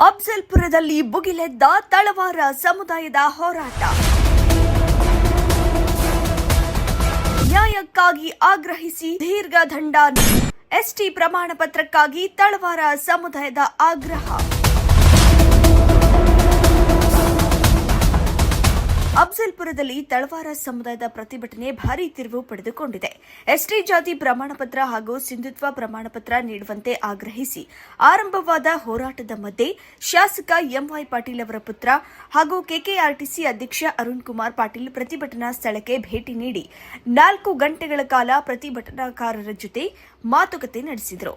ಅಫ್ಜಲ್ಪುರದಲ್ಲಿ ಭುಗಿಲೆದ್ದ ತಳವಾರ ಸಮುದಾಯದ ಹೋರಾಟ. ನ್ಯಾಯಕ್ಕಾಗಿ ಆಗ್ರಹಿಸಿ ದೀರ್ಘ ದಂಡ. ಎಸ್ಟಿ ಪ್ರಮಾಣ ಪತ್ರಕ್ಕಾಗಿ ತಳವಾರ ಸಮುದಾಯದ ಆಗ್ರಹ. ಅಫ್ಜಲ್ಪುರದಲ್ಲಿ ತಳವಾರ ಸಮುದಾಯದ ಪ್ರತಿಭಟನೆ ಭಾರೀ ತಿರುವು ಪಡೆದುಕೊಂಡಿದೆ. ಎಸ್ಟಿ ಜಾತಿ ಪ್ರಮಾಣ ಪತ್ರ ಹಾಗೂ ಸಿಂಧುತ್ವ ಪ್ರಮಾಣ ಪತ್ರ ನೀಡುವಂತೆ ಆಗ್ರಹಿಸಿ ಆರಂಭವಾದ ಹೋರಾಟದ ಮಧ್ಯೆ ಶಾಸಕ ಎಂವೈ ಪಾಟೀಲ್ ಅವರ ಪುತ್ರ ಹಾಗೂ ಕೆಕೆಆರ್ಟಿಸಿ ಅಧ್ಯಕ್ಷ ಅರುಣ್ ಕುಮಾರ್ ಪಾಟೀಲ್ ಪ್ರತಿಭಟನಾ ಸ್ಥಳಕ್ಕೆ ಭೇಟಿ ನೀಡಿ 4 ಗಂಟೆಗಳ ಕಾಲ ಪ್ರತಿಭಟನಾಕಾರರ ಜೊತೆ ಮಾತುಕತೆ ನಡೆಸಿದರು.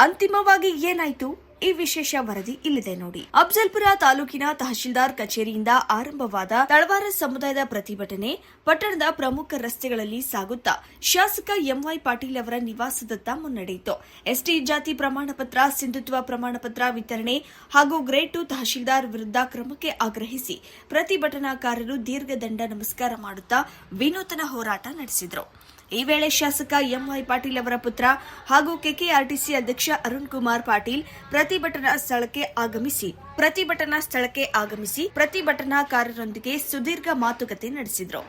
ಅಂತಿಮವಾಗಿ ಏನಾಯಿತು? ಈ ವಿಶೇಷ ವರದಿ ಇಲ್ಲಿದೆ ನೋಡಿ. ಅಫ್ಜಲ್ಪುರ ತಾಲೂಕಿನ ತಹಶೀಲ್ದಾರ್ ಕಚೇರಿಯಿಂದ ಆರಂಭವಾದ ತಳವಾರ ಸಮುದಾಯದ ಪ್ರತಿಭಟನೆ ಪಟ್ಟಣದ ಪ್ರಮುಖ ರಸ್ತೆಗಳಲ್ಲಿ ಸಾಗುತ್ತಾ ಶಾಸಕ ಎಂವೈ ಪಾಟೀಲ್ ಅವರ ನಿವಾಸದತ್ತ ಮುನ್ನಡೆಯಿತು. ಎಸ್ಟಿ ಜಾತಿ ಪ್ರಮಾಣ ಪತ್ರ, ಸಿಂಧುತ್ವ ಪ್ರಮಾಣ ಪತ್ರ ವಿತರಣೆ ಹಾಗೂ ಗ್ರೇಡ್ 2 ತಹಶೀಲ್ದಾರ್ ವಿರುದ್ಧ ಕ್ರಮಕ್ಕೆ ಆಗ್ರಹಿಸಿ ಪ್ರತಿಭಟನಾಕಾರರು ದೀರ್ಘ ದಂಡ ನಮಸ್ಕಾರ ಮಾಡುತ್ತಾ ವಿನೂತನ ಹೋರಾಟ ನಡೆಸಿದರು. ಈ ವೇಳೆ ಶಾಸಕ ಎಂವೈ ಪಾಟೀಲ್ ಅವರ ಪುತ್ರ ಹಾಗೂ ಕೆಕೆಆರ್ಟಿಸಿ ಅಧ್ಯಕ್ಷ ಅರುಣ್ ಕುಮಾರ್ ಪಾಟೀಲ್ ಪ್ರತಿಭಟನಾ ಸ್ಥಳಕ್ಕೆ ಆಗಮಿಸಿ ಪ್ರತಿಭಟನಾಕಾರರೊಂದಿಗೆ ಸುದೀರ್ಘ ಮಾತುಕತೆ ನಡೆಸಿದರು.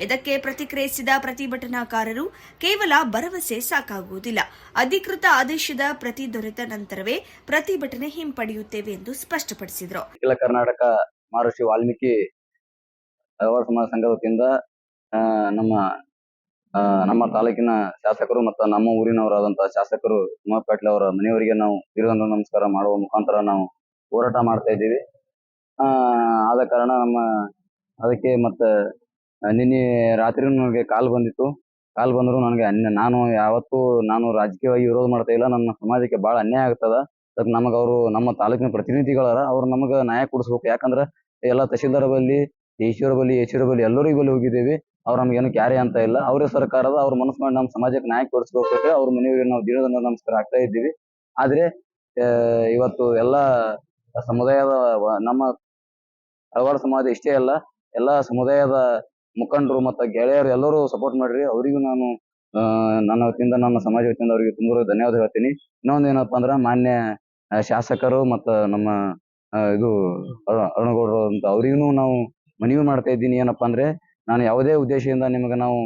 ಇದಕ್ಕೆ ಪ್ರತಿಕ್ರಿಯಿಸಿದ ಪ್ರತಿಭಟನಾಕಾರರು ಕೇವಲ ಭರವಸೆ ಸಾಕಾಗುವುದಿಲ್ಲ, ಅಧಿಕೃತ ಆದೇಶದ ಪ್ರತಿ ದೊರೆತ ನಂತರವೇ ಪ್ರತಿಭಟನೆ ಹಿಂಪಡೆಯುತ್ತೇವೆ ಎಂದು ಸ್ಪಷ್ಟಪಡಿಸಿದರು. ಅಖಿಲ ಕರ್ನಾಟಕ ಮಹರ್ಷಿ ವಾಲ್ಮೀಕಿ ಸಮಾಜ ಸಂಘದ ವತಿಯಿಂದ ನಮ್ಮ ತಾಲೂಕಿನ ಶಾಸಕರು ಮತ್ತು ನಮ್ಮ ಊರಿನವರಾದಂತಹ ಶಾಸಕರು ಕುಮಾರ್ ಪಾಟೀಲ್ ಅವರ ಮನೆಯವರಿಗೆ ನಾವು ದೀರ್ಘ ನಮಸ್ಕಾರ ಮಾಡುವ ಮುಖಾಂತರ ನಾವು ಹೋರಾಟ ಮಾಡ್ತಾ ಇದ್ದೀವಿ. ಆದ ಕಾರಣ ಅದಕ್ಕೆ ಮತ್ತೆ ನಿನ್ನೆ ರಾತ್ರಿ ನನಗೆ ಕಾಲ್ ಬಂದ್ರು ನನಗೆ ನಾನು ರಾಜಕೀಯವಾಗಿ ವಿರೋಧ ಮಾಡ್ತಾ ಇಲ್ಲ. ನನ್ನ ಸಮಾಜಕ್ಕೆ ಬಹಳ ಅನ್ಯಾಯ ಆಗ್ತದ. ಅದಕ್ಕೆ ನಮಗೆ ಅವರು ನಮ್ಮ ತಾಲೂಕಿನ ಪ್ರತಿನಿಧಿಗಳಾರ, ಅವ್ರು ನಮಗೆ ನ್ಯಾಯ ಕೊಡಿಸ್ಬೇಕು. ಯಾಕಂದ್ರೆ ಎಲ್ಲ ತಹಶೀಲ್ದಾರ್ ಬಲ್ಲಿ, ಈಶ್ವರ ಬಲ್ಲಿ ಎಲ್ಲರಿಗೂ ಬಲ್ಲಿ ಹೋಗಿದ್ದೇವೆ. ಅವ್ರು ನಮ್ಗೇನು ಕ್ಯಾರೆ ಅಂತ ಇಲ್ಲ. ಅವರೇ ಸರ್ಕಾರದ ಅವ್ರ ಮನಸ್ಸು ಮಾಡಿ ನಮ್ಮ ಸಮಾಜಕ್ಕೆ ನ್ಯಾಯ ಕೊಡಿಸ್ಬೇಕು. ಅವ್ರ ಮನೆಯವರಿಗೆ ನಾವು ದೀರ್ಘ ನಮಸ್ಕಾರ ಆಗ್ತಾ ಇದ್ದೀವಿ. ಆದ್ರೆ ಇವತ್ತು ಎಲ್ಲ ಸಮುದಾಯದ ನಮ್ಮ ಹಲವಾರು ಸಮಾಜ ಇಷ್ಟೇ ಅಲ್ಲ, ಎಲ್ಲಾ ಸಮುದಾಯದ ಮುಖಂಡರು ಮತ್ತು ಗೆಳೆಯರು ಎಲ್ಲರೂ ಸಪೋರ್ಟ್ ಮಾಡ್ರಿ. ಅವರಿಗೂ ನಾನು ನನ್ನ ವತಿಯಿಂದ, ನನ್ನ ಸಮಾಜ ವತಿಯಿಂದ ಅವರಿಗೆ ತುಂಬ ಧನ್ಯವಾದ ಹೇಳ್ತೀನಿ. ಇನ್ನೊಂದು ಏನಪ್ಪಾ ಅಂದ್ರೆ, ಮಾನ್ಯ ಶಾಸಕರು ಮತ್ತು ನಮ್ಮ ಅರುಣಗೌಡರು ಅಂತ ಅವರಿಗೂ ನಾವು ಮನವಿ ಮಾಡ್ತಾ ಇದ್ದೀನಿ. ಏನಪ್ಪಾ ಅಂದ್ರೆ, ನಾನು ಯಾವುದೇ ಉದ್ದೇಶದಿಂದ ನಿಮಗೆ ನಾವು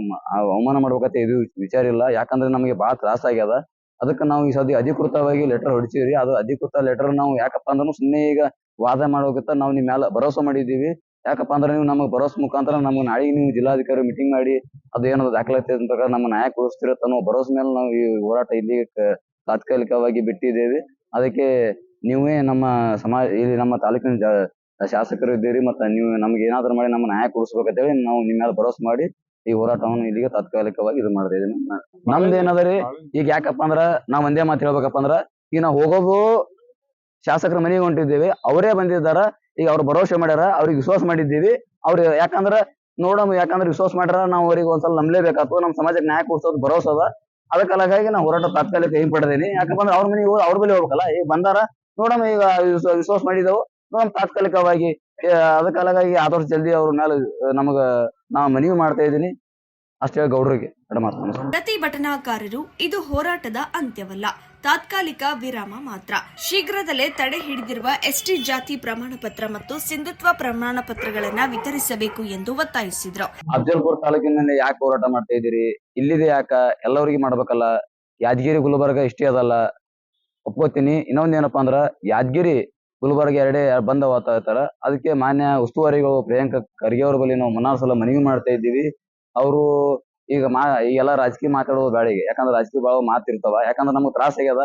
ಅವಮಾನ ಮಾಡ್ಬೇಕಂತ ಇದು ವಿಚಾರ ಇಲ್ಲ. ಯಾಕಂದ್ರೆ ನಮಗೆ ಬಹಳ ತ್ರಾಸ ಆಗ್ಯದ. ಅದಕ್ಕೆ ನಾವು ಈ ಸದ್ಯ ಅಧಿಕೃತವಾಗಿ ಲೆಟರ್ ಹೊಡಿಸಿದ್ರಿ. ಅದು ಅಧಿಕೃತ ಲೆಟರ್ ನಾವು ಯಾಕಪ್ಪ ಅಂದ್ರೆ ಸುಮ್ಮನೆ ಈಗ ವಾದ ಮಾಡೋಕತ್ತ ನಾವು ನಿಮ್ಮ ಮೇಲೆ ಭರೋಸೆ ಮಾಡಿದ್ದೀವಿ. ಯಾಕಪ್ಪ ಅಂದ್ರೆ ನೀವು ನಮಗೆ ಭರೋಸೆ ಮುಖಾಂತರ ನಮ್ಗೆ ನಾಳೆಗೆ ನೀವು ಜಿಲ್ಲಾಧಿಕಾರಿ ಮೀಟಿಂಗ್ ಮಾಡಿ ಅದು ಏನದು ದಾಖಲಾತಿ ಪ್ರಕಾರ ನಮ್ಮ ನ್ಯಾಯ ಕೊಡಿಸ್ತಿರತ್ತ ಅನ್ನೋ ಭರೋಸೆ ಮೇಲೆ ನಾವು ಈ ಹೋರಾಟ ಇಲ್ಲಿ ತಾತ್ಕಾಲಿಕವಾಗಿ ಬಿಟ್ಟಿದ್ದೇವೆ. ಅದಕ್ಕೆ ನೀವೇ ನಮ್ಮ ಇಲ್ಲಿ ನಮ್ಮ ತಾಲೂಕಿನ ಶಾಸಕರು ಇದ್ದೀರಿ, ಮತ್ತೆ ನೀವು ನಮ್ಗೆ ಏನಾದ್ರು ಮಾಡಿ ನಮ್ಮ ನ್ಯಾಯ ಕೊಡಿಸ್ಬೇಕಂತೇಳಿ ನಾವು ನಿಮ್ಮ ಮೇಲೆ ಭರೋಸೆ ಮಾಡಿ ಈ ಹೋರಾಟವನ್ನು ಇಲ್ಲಿಗೆ ತಾತ್ಕಾಲಿಕವಾಗಿ ಇದು ಮಾಡ್ತಾ ಇದ್ದೀನಿ. ನಮ್ದು ಏನದರಿ, ಈಗ ಯಾಕಪ್ಪ ಅಂದ್ರ ನಾವ್ ಒಂದೇ ಮಾತು ಹೇಳ್ಬೇಕಪ್ಪ ಅಂದ್ರ, ಈಗ ನಾವು ಹೋಗೋದು ಶಾಸಕರ ಮನೆಗೆ ಹೊಂಟಿದ್ದೇವೆ. ಅವರೇ ಬಂದಿದ್ದಾರ. ಈಗ ಅವ್ರು ಭರೋಸೆ ಮಾಡ್ಯಾರ, ಅವ್ರಿಗೆ ವಿಶ್ವಾಸ ಮಾಡಿದ್ದೀವಿ. ಅವ್ರು ಯಾಕಂದ್ರೆ ವಿಶ್ವಾಸ ಮಾಡ್ಯಾರ, ನಾವು ಅವ್ರಿಗೆ ಒಂದ್ಸಲ ನಂಬಲೇಬೇಕಾಗ್ತದೆ. ನಮ್ಮ ಸಮಾಜಕ್ಕೆ ನ್ಯಾಯ ಕೊಡಿಸೋದು ಭರೋಸೆ ಅದ. ಅದಕ್ಕಾಗಿ ನಾವು ಹೋರಾಟ ತಾತ್ಕಾಲಿಕ ಹಿಂಪಡೆದೀನಿ. ಯಾಕಪ್ಪ ಅಂದ್ರೆ ಅವ್ರ ಮನೆಗೆ ಅವ್ರ ಬಳಿ ಹೋಗ್ಬೇಕಲ್ಲ. ಈಗ ಬಂದಾರ, ನೋಡಮ್ಮ, ಈಗ ವಿಶ್ವಾಸ ಮಾಡಿದೆವು, ತಾತ್ಕಾಲಿಕವಾಗಿ ಅದಕ್ಕಾಗಿ ಆದಷ್ಟು ಜಲ್ದಿ ಅವ್ರ ಮೇಲೆ ನಾವು ಮನವಿ ಮಾಡ್ತಾ ಇದ್ದೀನಿ. ಅಷ್ಟೇ ಗೌಡ್ರಿಗೆ ಪ್ರತಿಭಟನಾಕಾರರು ಇದು ಹೋರಾಟದ ಅಂತ್ಯವಲ್ಲ, ತಾತ್ಕಾಲಿಕ ವಿರಾಮ ಮಾತ್ರ. ಶೀಘ್ರದಲ್ಲೇ ತಡೆ ಹಿಡಿದಿರುವ ಎಸ್ಟಿ ಜಾತಿ ಪ್ರಮಾಣ ಪತ್ರ ಮತ್ತು ಸಿಂಧುತ್ವ ಪ್ರಮಾಣ ಪತ್ರಗಳನ್ನ ವಿತರಿಸಬೇಕು ಎಂದು ಒತ್ತಾಯಿಸಿದ್ರು. ಅಫ್ಜಲ್ಪುರ ತಾಲೂಕಿನಲ್ಲಿ ಯಾಕೆ ಹೋರಾಟ ಮಾಡ್ತಾ ಇದ್ದೀರಿ? ಇಲ್ಲಿದೆ ಯಾಕ? ಎಲ್ಲರಿಗೂ ಮಾಡ್ಬೇಕಲ್ಲ. ಯಾದಗಿರಿ, ಗುಲ್ಬರ್ಗ ಇಷ್ಟೇ ಅದಲ್ಲ, ಒಪ್ಕೋತೀನಿ. ಇನ್ನೊಂದ್ ಏನಪ್ಪಾ ಅಂದ್ರ, ಯಾದಗಿರಿ ಗುಲ್ಬರ್ಗ ಎರಡೇ ಬಂದ ಇರ್ತಾರ. ಅದಕ್ಕೆ ಮಾನ್ಯ ಉಸ್ತುವಾರಿಗಳು ಪ್ರಿಯಾಂಕ ಖರ್ಗೆ ಅವ್ರ ಬಳಿ ನಾವು ಸಲ ಮನವಿ ಮಾಡ್ತಾ ಇದ್ದೀವಿ. ಅವರು ಈಗೆಲ್ಲ ರಾಜಕೀಯ ಮಾತಾಡೋದು ಬ್ಯಾಡಿಗೆ. ಯಾಕಂದ್ರೆ ರಾಜಕೀಯ ಭಾಳ ಮಾತಿರ್ತಾವ. ಯಾಕಂದ್ರೆ ನಮ್ಗೆ ತ್ರಾಸ ಆಗ್ಯದ.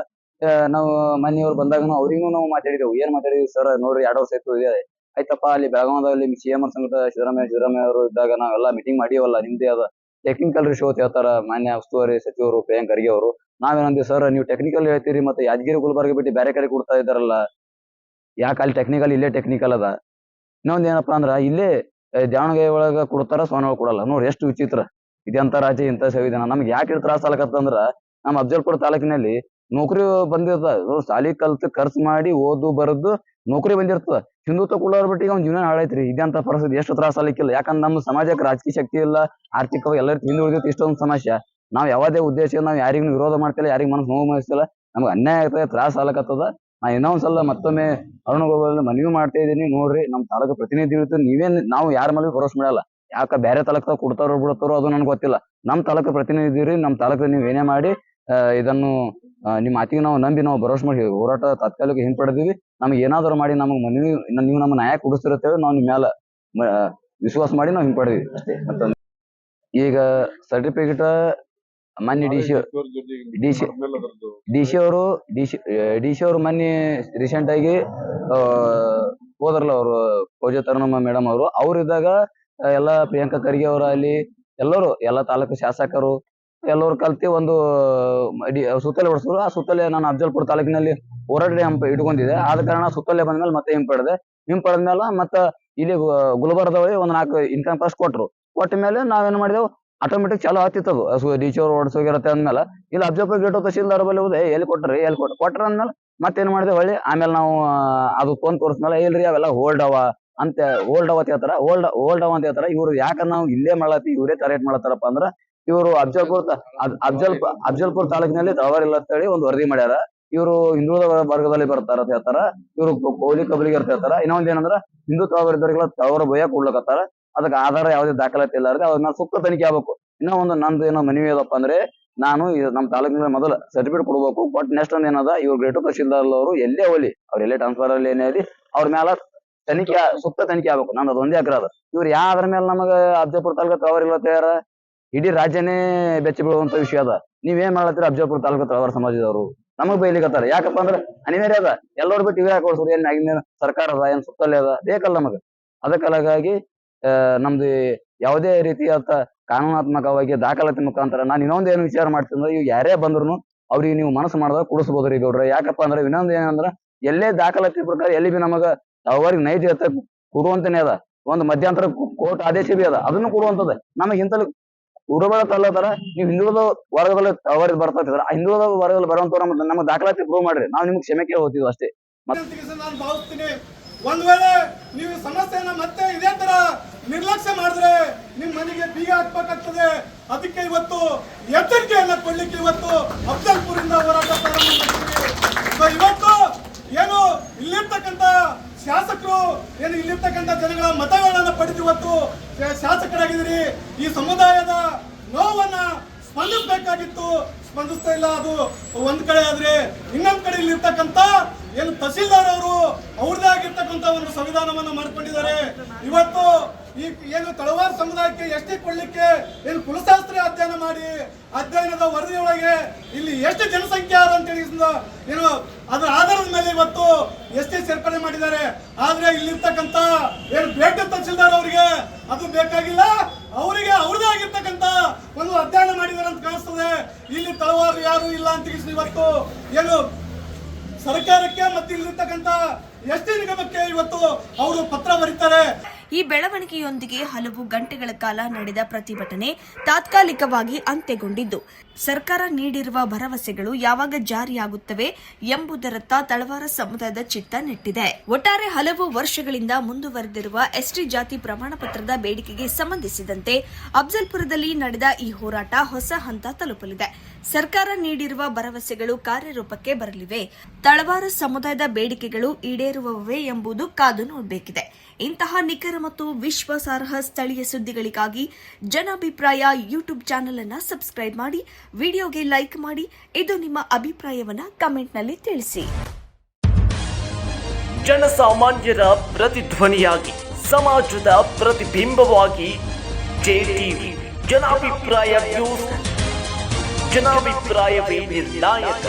ನಾವು ಮನೆಯವ್ರು ಬಂದಾಗ ಅವ್ರಿಗೂ ನಾವು ಮಾತಾಡಿದೆವು. ಏನ್ ಮಾತಾಡಿದ್ವಿ ಸರ್, ನೋಡ್ರಿ 2 ವರ್ಷ ಆಯ್ತಪ್ಪ, ಅಲ್ಲಿ ಬೆಳಗಾವದಲ್ಲಿ CM ಸಂಗಟ ಸಿದ್ದರಾಮಯ್ಯ ಅವರು ಇದ್ದಾಗ ನಾವೆಲ್ಲ ಮೀಟಿಂಗ್ ಮಾಡಿವಲ್ಲ, ನಿಮ್ದೇ ಅದ ಟೆಕ್ನಿಕಲ್ ರಿಶೋತ್ ಹೇಳ್ತಾರ ಮಾನ್ಯ ಉಸ್ತುವಾರಿ ಸಚಿವರು ಪ್ರಿಯಾಂಕ ಖರ್ಗೆ ಅವರು. ನಾವೇನಂದ್ವಿ, ಸರ್ ನೀವು ಟೆಕ್ನಿಕಲ್ ಹೇಳ್ತೀರಿ, ಮತ್ತೆ ಯಾದಗಿರಿ ಗುಲ್ಬರ್ಗ ಬಿಟ್ಟು ಬೇರೆ ಕಡೆ ಕೊಡ್ತಾ ಇದ್ದಾರಲ್ಲ, ಯಾಕೆ ಅಲ್ಲಿ ಟೆಕ್ನಿಕಲ್, ಇಲ್ಲೇ ಟೆಕ್ನಿಕಲ್ ಅದ. ಇನ್ನೊಂದ್ ಏನಪ್ಪಾ ಅಂದ್ರ, ಇಲ್ಲೇ ದಾವಣಗೆರೆ ಒಳಗ ಕೊಡ್ತಾರ, ಸೋನ ಒಳಗ ಕೊಡಲ್ಲ. ನೋಡ್ರಿ ಎಷ್ಟು ವಿಚಿತ್ರ. ಇದೆಂತ ರಾಜ್ಯ, ಇಂಥ ಸಂವಿಧಾನ. ನಮ್ಗೆ ಯಾಕೆ ತ್ರಾಸ ಆಗತ್ತಂದ್ರ, ನಮ್ಮ ಅಫ್ಜಲ್ಪುರ ತಾಲೂಕಿನಲ್ಲಿ ನೌಕರಿ ಬಂದಿರ್ತದ. ಸಾಲಿ ಕಲ್ತು ಖರ್ಚು ಮಾಡಿ ಓದು ಬರದ್ದು ನೌಕರಿ ಬಂದಿರ್ತದ. ಹಿಂದುತ್ವ ಕುಳ್ಳವ್ರ ಬಿಟ್ಟಿಗೆ ಅವ್ನ ಜೀವನ ಹಾಳೈತ್ರಿ. ಇದಂತ ಪರಿಸ್ಥಿತಿ. ಎಷ್ಟು ತ್ರಾಸ ಆಗ್ಲಿಕ್ಕಿಲ್ಲ. ಯಾಕಂದ್ರೆ ನಮ್ಮ ಸಮಾಜಕ್ಕೆ ರಾಜಕೀಯ ಶಕ್ತಿ ಇಲ್ಲ, ಆರ್ಥಿಕವಾಗಿ ಎಲ್ಲರೂ ಹಿಂದುಳಿದೈತಿ. ಇಷ್ಟೊಂದು ಸಮಸ್ಯೆ. ನಾವು ಯಾವುದೇ ಉದ್ದೇಶ ನಾವು ಯಾರಿಗೂ ವಿರೋಧ ಮಾಡ್ತಿಲ್ಲ, ಯಾರಿಗ ಮನಸ್ಸು ನೋವು ಮಾಡಿಸ್ತಿಲ್ಲ. ನಮ್ಗೆ ಅನ್ಯಾಯ ಆಗ್ತದೆ, ತ್ರಾಸ ಆಗ್ಲಕತ್ತದ. ನಾ ಇನ್ನೊಂದ್ಸಲ ಮತ್ತೊಮ್ಮೆ ಅರುಣ್ ಮನವಿ ಮಾಡ್ತಾ ಇದ್ದೀನಿ. ನೋಡ್ರಿ, ನಮ್ಮ ತಾಲೂಕು ಪ್ರತಿನಿಧಿಗಳು ನಾವು ಯಾರ ಮೇಲೆ ಭರೋಸೆ ಮಾಡಲ್ಲ. ಯಾಕ ಬೇರೆ ತಾಲೂಕ್ದಾಗ ಕೊಡ್ತಾರೋ ಬಿಡ್ತಾರೋ ಅದು ನನ್ಗೆ ಗೊತ್ತಿಲ್ಲ. ನಮ್ಮ ತಾಲೂಕು ಪ್ರತಿನಿಧಿ ನಮ್ಮ ತಾಲೂಕು ನೀವು ಏನೇ ಮಾಡಿ ಇದನ್ನು ನಿಮ್ಮ ಮಾತಿಗೆ ನಾವು ನಂಬಿ ನಾವು ಭರೋಸೆ ಮಾಡಿ ಹೋರಾಟ ತಾತ್ಕಾಲಿಕ ಹಿಂಪಡೆದಿವಿ. ನಮ್ಗೆ ಏನಾದ್ರು ಮಾಡಿ ನಮಗೆ ಮನವಿ ನೀವು ನಮ್ಮ ನ್ಯಾಯ ಕೊಡಿಸ್ತಿರುತ್ತೇವೆ, ನಾವು ನಿಮ್ಮ ಮೇಲೆ ವಿಶ್ವಾಸ ಮಾಡಿ ನಾವು ಹಿಂಪಡೆದಿವಿ ಅಷ್ಟೇ. ಮತ್ತೊಂದು ಈಗ ಸರ್ಟಿಫಿಕೇಟ್ ಮೊನ್ನೆ ಡಿ ಸಿ ಅವರು ಮೊನ್ನೆ ರೀಸೆಂಟ್ ಆಗಿ ಹೋದ್ರಲ್ಲ, ಅವರು ಪೂಜಾ ತರುಣಮ್ಮ ಮೇಡಮ್ ಅವ್ರು ಇದ್ದಾಗ ಎಲ್ಲ ಪ್ರಿಯಾಂಕಾ ಖರ್ಗೆ ಅವರ ಅಲ್ಲಿ ಎಲ್ಲರೂ ಎಲ್ಲ ತಾಲೂಕು ಶಾಸಕರು ಎಲ್ಲರೂ ಕಲ್ತಿ ಒಂದು ಸುತ್ತಲೆ ಹೊಡ್ಸಿದ್ರು. ಆ ಸುತ್ತಲೆ ನಾನು ಅಫಜಲ್ಪುರ ತಾಲೂಕಿನಲ್ಲಿ ಹೋರಾಟ ಇಟ್ಕೊಂಡಿದ್ದೆ. ಆದ ಕಾರಣ ಸುತ್ತಲೆ ಬಂದ್ಮೇಲೆ ಮತ್ತೆ ಹಿಂಪಡೆದ್ಮೇಲೆ ಮತ್ತೆ ಇಲ್ಲಿ ಗುಲ್ಬರ್ಗದೊಳಗೆ ಒಂದು 4 ಇನ್ಕಮ್ ಟ್ಯಾಕ್ಸ್ ಕೊಟ್ಟ ಮೇಲೆ ನಾವೇನ್ ಮಾಡಿದೆವು, ಆಟೋಮೆಟಿಕ್ ಚಾಲು ಆಗ್ತಿತ್ತದು. ಡಿ ಸಿ ಅವ್ರು ಓಡಿಸೋಗಿರತ್ತೆ ಅಂದ್ಮೇಲೆ ಇಲ್ಲಿ ಅಫಜಲ್ಪುರ ಗೇಟ್ ತಹಸೀಲ್ದಾರ್ ಬಲ್ಲಿ ಹೋದೆ, ಎಲ್ಲಿ ಕೊಟ್ರ ಅಂದ್ಮೇಲೆ ಮತ್ತೇನ್ ಮಾಡಿದೆ ಹೊಳ್ಳಿ ಆಮೇಲೆ ನಾವು ಅದು ಫೋನ್ ತೋರಿಸ್ಮೇಲೆ ಇಲ್ರಿ ಅವೆಲ್ಲ ಓಲ್ಡ್ ಅವ ಅಂತ ಹೇಳ್ತಾರ. ಓಲ್ಡ್ ಅವ ಅಂತ ಹೇಳ್ತಾರ. ಇವ್ರು ಯಾಕಂದ್ರೆ ನಾವು ಇಲ್ಲೇ ಮಾಡತ್ತಿ ಇವರೇ ಟಾರ್ಗೆಟ್ ಮಾಡತ್ತಾರಪ್ಪ ಅಂದ್ರ ಇವರು ಅಫಜಲ್ಪುರ ತಾಲೂಕಿನಲ್ಲಿ ತಳವಾರಿಲ್ಲ ಅಂತ ಹೇಳಿ ಒಂದು ವರದಿ ಮಾಡ್ಯಾರ. ಇವರು ಹಿಂದುಳಿದ ವರ್ಗದಲ್ಲಿ ಬರ್ತಾರ ಅಂತ ಹೇಳ್ತಾರ. ಇವರು ಕೋಹ್ಲಿ ಕಬಲಿಗೆ ಅಂತ ಹೇಳ್ತಾರ. ಇನ್ನೊಂದ್ ಏನಂದ್ರ ಹಿಂದೂ ತಳವಾರಿದವರಿಗೆಲ್ಲ ತಳವಾರ ಭಯ ಕೊಡ್ಲಕತ್ತಾರ. ಅದಕ್ಕೆ ಆಧಾರ ಯಾವುದೇ ದಾಖಲಾತಿ ಇಲ್ಲಾರ್ದೆ ಅವ್ರ ಮೇಲೆ ಸೂಕ್ತ ತನಿಖೆ ಆಗ್ಬೇಕು. ಇನ್ನೂ ಒಂದು ನಂದು ಏನೋ ಮನವಿ ಅದಪ್ಪ ಅಂದ್ರೆ, ನಾನು ನಮ್ಮ ತಾಲೂಕಿನ ಮೊದಲ ಸರ್ಟಿಫಿಕೇಟ್ ಕೊಡ್ಬೇಕು. ಬಟ್ ನೆಕ್ಸ್ಟ್ ಒಂದ್ ಏನದ, ಇವ್ರು ಗ್ರೇಟರ್ ತಹಶೀಲ್ದಾರ್ ಅವರು ಎಲ್ಲೇ ಹೋಗ್ಲಿ, ಅವ್ರ ಎಲ್ಲೇ ಟ್ರಾನ್ಸ್ಫರ್ ಅಲ್ಲಿ ಏನೇ ಆಗಲಿ ಅವ್ರ ಮೇಲೆ ಸೂಕ್ತ ತನಿಖೆ ಆಗ್ಬೇಕು. ನಾನು ಅದೊಂದೇ ಆಗ್ರಹ ಅದ. ಇವ್ರು ಯಾವ್ದ್ರ ಮೇಲೆ ನಮಗ ಅಫಜಲ್ಪುರ ತಾಲೂಕು ತಳವಾರಿಲ್ಲ ತಯಾರ ಇಡೀ ರಾಜ್ಯನೇ ಬೆಚ್ಚ ಬೀಳುವಂತ ವಿಷಯ ಅದ. ನೀವೇನ್ ಮಾಡತ್ತೀರ? ಅಫಜಲ್ಪುರ ತಾಲೂಕು ತಳವಾರ ಸಮಾಜದವರು ನಮಗ್ ಬೈಲಿಕತ್ತಾರ. ಯಾಕಪ್ಪ ಅಂದ್ರೆ ಅನಿವಾರ್ಯ ಅದ. ಎಲ್ಲರೂ ಬಿಟ್ಟು ಇವೇ ಹಾಕೊಳ್ಸ್ರು. ಏನ್ ಮ್ಯಾಗಿನ ಸರ್ಕಾರ ಅದ, ಏನ್ ಸುತ್ತಲೇ ಅದ, ಬೇಕಲ್ಲ ನಮಗ. ಅದಕ್ಕಾಗಿ ನಮ್ದು ಯಾವುದೇ ರೀತಿಯಾದ ಕಾನೂನಾತ್ಮಕವಾಗಿ ದಾಖಲಾತಿ ಮುಖಾಂತರ ನಾನು ಇನ್ನೊಂದು ಏನು ವಿಚಾರ ಮಾಡ್ತೀನಿ, ಇವ್ ಯಾರೇ ಬಂದ್ರು ಅವ್ರಿಗೆ ನೀವು ಮನಸ್ಸು ಮಾಡಿದಾಗ ಕುಡಿಸ್ಬೋದ್ರಿ ಗೌಡ್ರ. ಯಾಕಪ್ಪ ಅಂದ್ರೆ ಇನ್ನೊಂದು ಏನಂದ್ರ, ಎಲ್ಲೇ ದಾಖಲಾತಿ ಪ್ರಕಾರ ಎಲ್ಲಿ ಬಿ ನಮಗ ಅವ್ರಿಗೆ ನೈಟ್ ಎತ್ತ ಕೊಡುವಂತನೇ ಅದ. ಒಂದು ಮಧ್ಯಂತರ ಕೋರ್ಟ್ ಆದೇಶ ಬಿ ಅದ, ಅದನ್ನು ಕೊಡುವಂತದ. ನಮಗ್ ಇಂತಲ್ಲಿ ಉರುಬಳ ತಲ್ಲತಾರ. ನೀವು ಹಿಂದುಳಿದ ವರ್ಗದಲ್ಲಿ ಅವ್ರಿಗೆ ಬರ್ತಾ ಹಿಂದುಳಿದ ವರ್ಗದಲ್ಲಿ ಬರುವಂತವ್ರ ನಮ್ಮ ದಾಖಲಾತಿ ಪ್ರೂವ್ ಮಾಡ್ರಿ, ನಾವು ನಿಮ್ಗೆ ಕ್ಷಮೆಗೆ ಹೋಗ್ತೀವಿ ಅಷ್ಟೇ. ಒಂದ್ ವೇಳೆ ನೀವು ಸಮಸ್ಯೆಯನ್ನ ಮತ್ತೆ ಇದೇ ತರ ನಿರ್ಲಕ್ಷ್ಯ ಮಾಡಿದ್ರೆ ನಿಮ್ ಮನೆಗೆ ಬೀಗ ಹಾಕ್ಬೇಕಾಗ್ತದೆ. ಅದಕ್ಕೆ ಇವತ್ತು ಎಚ್ಚರಿಕೆಯನ್ನ ಕೊಡ್ಲಿಕ್ಕೆ ಇವತ್ತು ಅಫಜಲ್ಪುರಿಂದ ಹೋರಾಟ ಪ್ರಾರಂಭ ಮಾಡ್ತೀವಿ. ಇವತ್ತು ಏನು ಇಲ್ಲಿರ್ತಕ್ಕಂಥ ಶಾಸಕರು ಏನು ಇಲ್ಲಿರ್ತಕ್ಕಂಥ ಜನಗಳ ಮತಗಳನ್ನ ಪಡೆದು ಇವತ್ತು ಶಾಸಕರಾಗಿದ್ದೀರಿ. ಈ ಸಮುದಾಯದ ನೋವನ್ನ ಸ್ಪಂದಿಸಬೇಕಾಗಿತ್ತು, ಸ್ಪಂದಿಸ್ತಾ ಇಲ್ಲ. ಅದು ಒಂದ್ ಕಡೆ ಆದ್ರೆ, ಇನ್ನೊಂದ್ ಕಡೆ ಇಲ್ಲಿರ್ತಕ್ಕಂಥ ಏನು ತಹಸೀಲ್ದಾರ್ ಅವರು ಅವ್ರದೇ ಆಗಿರ್ತಕ್ಕಂಥ ಒಂದು ಸಂವಿಧಾನವನ್ನ ಮಾಡ್ಕೊಂಡಿದ್ದಾರೆ. ಇವತ್ತು ಈ ಏನು ತಳವಾರ ಸಮುದಾಯಕ್ಕೆ ಎಷ್ಟೇ ಕೊಡ್ಲಿಕ್ಕೆ ಏನು ಕುಲಶಾಸ್ತ್ರ ಅಧ್ಯಯನ ಮಾಡಿ ಅಧ್ಯಯನದ ವರದಿಯೊಳಗೆ ಇಲ್ಲಿ ಎಷ್ಟು ಜನಸಂಖ್ಯೆ ಅಂತೇಳಿ ಏನು ಅದರ ಆಧಾರದ ಮೇಲೆ ಇವತ್ತು ಎಷ್ಟೇ ಸೇರ್ಪಡೆ ಮಾಡಿದ್ದಾರೆ. ಆದ್ರೆ ಇಲ್ಲಿರ್ತಕ್ಕಂಥ ಏನು ಗ್ರೇಟರ್ ತಹಸೀಲ್ದಾರ್ ಅವರಿಗೆ ಅದು ಬೇಕಾಗಿಲ್ಲ. ಅವರಿಗೆ ಅವ್ರದೇ ಆಗಿರ್ತಕ್ಕಂಥ ಒಂದು ಅಧ್ಯಯನ ಮಾಡಿದ್ದಾರೆ ಅಂತ ಕಾಣಿಸ್ತದೆ. ಇಲ್ಲಿ ತಳವಾರ ಯಾರು ಇಲ್ಲ ಅಂತ ಇವತ್ತು ಏನು ಸರ್ಕಾರಕ್ಕೆ ಮತ್ತೆ ಇಲ್ಲಿರ್ತಕ್ಕಂಥ ಎಸ್ಟಿ ನಿಗಮಕ್ಕೆ ಇವತ್ತು ಅವರು ಪತ್ರ ಬರೀತಾರೆ. ಈ ಬೆಳವಣಿಗೆಯೊಂದಿಗೆ ಹಲವು ಗಂಟೆಗಳ ಕಾಲ ನಡೆದ ಪ್ರತಿಭಟನೆ ತಾತ್ಕಾಲಿಕವಾಗಿ ಅಂತ್ಯಗೊಂಡಿದ್ದು, ಸರ್ಕಾರ ನೀಡಿರುವ ಭರವಸೆಗಳು ಯಾವಾಗ ಜಾರಿಯಾಗುತ್ತವೆ ಎಂಬುದರತ್ತ ತಳವಾರ ಸಮುದಾಯದ ಚಿತ್ತ ನೆಟ್ಟಿದೆ. ಒಟ್ಟಾರೆ ಹಲವು ವರ್ಷಗಳಿಂದ ಮುಂದುವರೆದಿರುವ ಎಸ್ಟಿ ಜಾತಿ ಪ್ರಮಾಣ ಪತ್ರದ ಬೇಡಿಕೆಗೆ ಸಂಬಂಧಿಸಿದಂತೆ ಅಫಜಲ್ಪುರದಲ್ಲಿ ನಡೆದ ಈ ಹೋರಾಟ ಹೊಸ ಹಂತ ತಲುಪಲಿದೆ. ಸರ್ಕಾರ ನೀಡಿರುವ ಭರವಸೆಗಳು ಕಾರ್ಯರೂಪಕ್ಕೆ ಬರಲಿವೆ. ತಳವಾರ ಸಮುದಾಯದ ಬೇಡಿಕೆಗಳು ಈಡೇರುವವೇ ಎಂಬುದು ಕಾದು ನೋಡಬೇಕಿದೆ. ಇಂತಹ ನಿಖರ ಮತ್ತು ವಿಶ್ವಾಸಾರ್ಹ ಸ್ಥಳೀಯ ಸುದ್ದಿಗಳಿಗಾಗಿ ಜನಾಭಿಪ್ರಾಯ ಯೂಟ್ಯೂಬ್ ಚಾನೆಲ್ ಅನ್ನು ಸಬ್ಸ್ಕ್ರೈಬ್ ಮಾಡಿ, ವಿಡಿಯೋಗೆ ಲೈಕ್ ಮಾಡಿ. ಇದು ನಿಮ್ಮ ಅಭಿಪ್ರಾಯವನ್ನ ಕಮೆಂಟ್ನಲ್ಲಿ ತಿಳಿಸಿ. ಜನಸಾಮಾನ್ಯರ ಪ್ರತಿಧ್ವನಿಯಾಗಿ, ಸಮಾಜದ ಪ್ರತಿಬಿಂಬವಾಗಿ ಜೆಟಿವಿ ಜನಾಭಿಪ್ರಾಯ ನ್ಯೂಸ್. ಜನಾಭಿಪ್ರಾಯವೇ ನಿರ್ಣಾಯಕ.